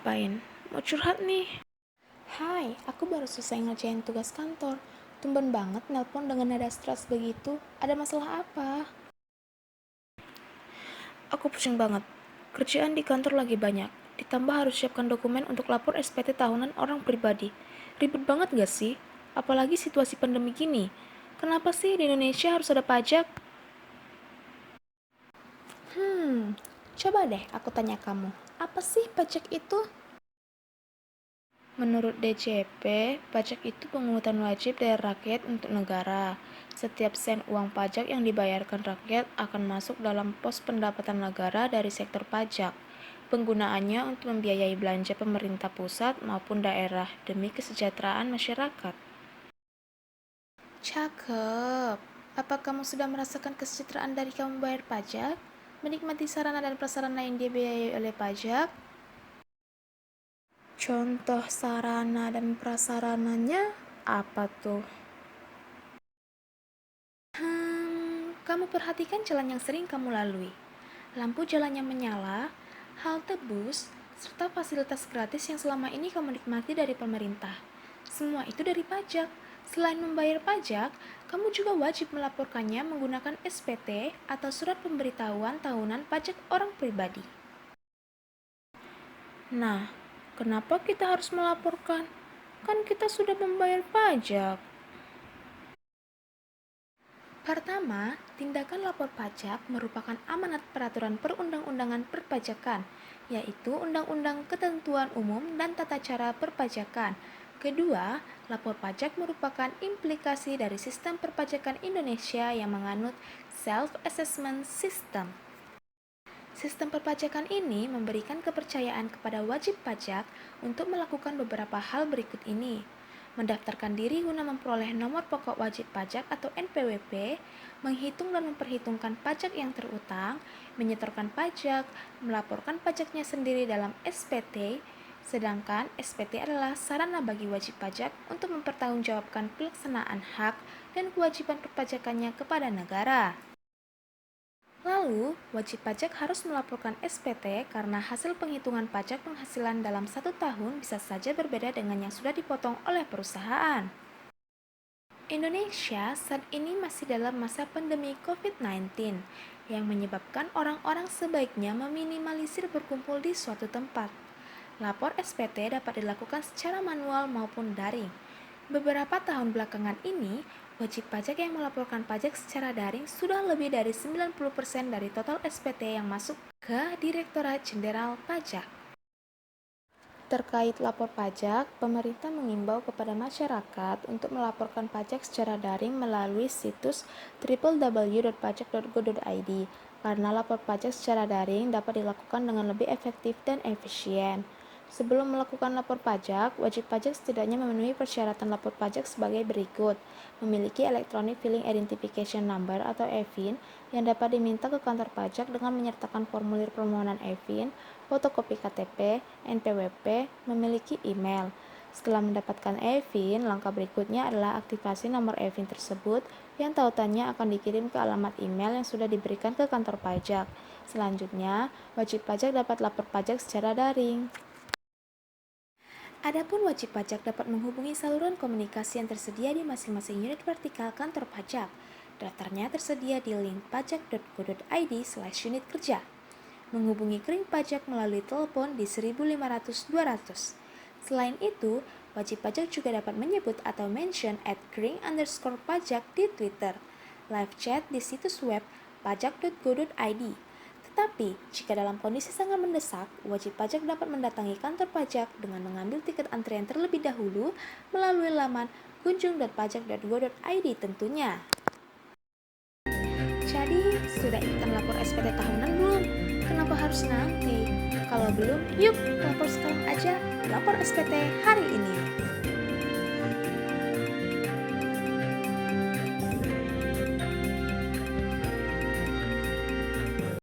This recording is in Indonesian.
ngapain? Mau curhat nih. Hai, aku baru selesai ngerjain tugas kantor. Tumben banget nelpon dengan nada stres begitu. Ada masalah apa? Aku pusing banget. Kerjaan di kantor lagi banyak. Ditambah harus siapkan dokumen untuk lapor SPT tahunan orang pribadi. Ribet banget gak sih? Apalagi situasi pandemi gini. Kenapa sih di Indonesia harus ada pajak? Coba deh aku tanya kamu. Apa sih pajak itu? Menurut DJP, pajak itu pungutan wajib dari rakyat untuk negara. Setiap sen uang pajak yang dibayarkan rakyat akan masuk dalam pos pendapatan negara dari sektor pajak. Penggunaannya untuk membiayai belanja pemerintah pusat maupun daerah demi kesejahteraan masyarakat. Cakep. Apa kamu sudah merasakan kesejahteraan dari kamu bayar pajak? Menikmati sarana dan prasarana yang dibiayai oleh pajak? Contoh sarana dan prasarananya apa tuh? Kamu perhatikan jalan yang sering kamu lalui. Lampu jalannya menyala, halte bus, serta fasilitas gratis yang selama ini kamu nikmati dari pemerintah. Semua itu dari pajak. Selain membayar pajak, kamu juga wajib melaporkannya menggunakan SPT atau Surat Pemberitahuan Tahunan Pajak Orang Pribadi. Nah, kenapa kita harus melaporkan? Kan kita sudah membayar pajak. Pertama, tindakan lapor pajak merupakan amanat peraturan perundang-undangan perpajakan, yaitu Undang-Undang Ketentuan Umum dan Tata Cara Perpajakan. Kedua, lapor pajak merupakan implikasi dari sistem perpajakan Indonesia yang menganut self-assessment system. Sistem perpajakan ini memberikan kepercayaan kepada wajib pajak untuk melakukan beberapa hal berikut ini: mendaftarkan diri guna memperoleh nomor pokok wajib pajak atau NPWP, menghitung dan memperhitungkan pajak yang terutang, menyetorkan pajak, melaporkan pajaknya sendiri dalam SPT, sedangkan SPT adalah sarana bagi wajib pajak untuk mempertanggungjawabkan pelaksanaan hak dan kewajiban perpajakannya kepada negara. Lalu, wajib pajak harus melaporkan SPT karena hasil penghitungan pajak penghasilan dalam 1 tahun bisa saja berbeda dengan yang sudah dipotong oleh perusahaan. Indonesia saat ini masih dalam masa pandemi COVID-19 yang menyebabkan orang-orang sebaiknya meminimalisir berkumpul di suatu tempat. Lapor SPT dapat dilakukan secara manual maupun daring. Beberapa tahun belakangan ini, wajib pajak yang melaporkan pajak secara daring sudah lebih dari 90% dari total SPT yang masuk ke Direktorat Jenderal Pajak. Terkait lapor pajak, pemerintah mengimbau kepada masyarakat untuk melaporkan pajak secara daring melalui situs www.pajak.go.id karena lapor pajak secara daring dapat dilakukan dengan lebih efektif dan efisien. Sebelum melakukan lapor pajak, wajib pajak setidaknya memenuhi persyaratan lapor pajak sebagai berikut: memiliki Electronic Filing Identification Number atau EFIN yang dapat diminta ke kantor pajak dengan menyertakan formulir permohonan EFIN, fotokopi KTP, NPWP, memiliki email. Setelah mendapatkan EFIN, langkah berikutnya adalah aktivasi nomor EFIN tersebut yang tautannya akan dikirim ke alamat email yang sudah diberikan ke kantor pajak. Selanjutnya, wajib pajak dapat lapor pajak secara daring. Adapun wajib pajak dapat menghubungi saluran komunikasi yang tersedia di masing-masing unit vertikal kantor pajak. Daftarnya tersedia di link pajak.go.id/unit kerja. Menghubungi kering pajak melalui telepon di 1500-200. Selain itu, wajib pajak juga dapat menyebut atau mention @kering_pajak di Twitter, live chat di situs web pajak.go.id. Tetapi, jika dalam kondisi sangat mendesak, wajib pajak dapat mendatangi kantor pajak dengan mengambil tiket antrian terlebih dahulu melalui laman kunjung.pajak.go.id tentunya. Jadi, sudah ikutan lapor SPT tahunan belum? Kenapa harus nanti? Kalau belum, yuk lapor sekarang aja. Lapor SPT hari ini.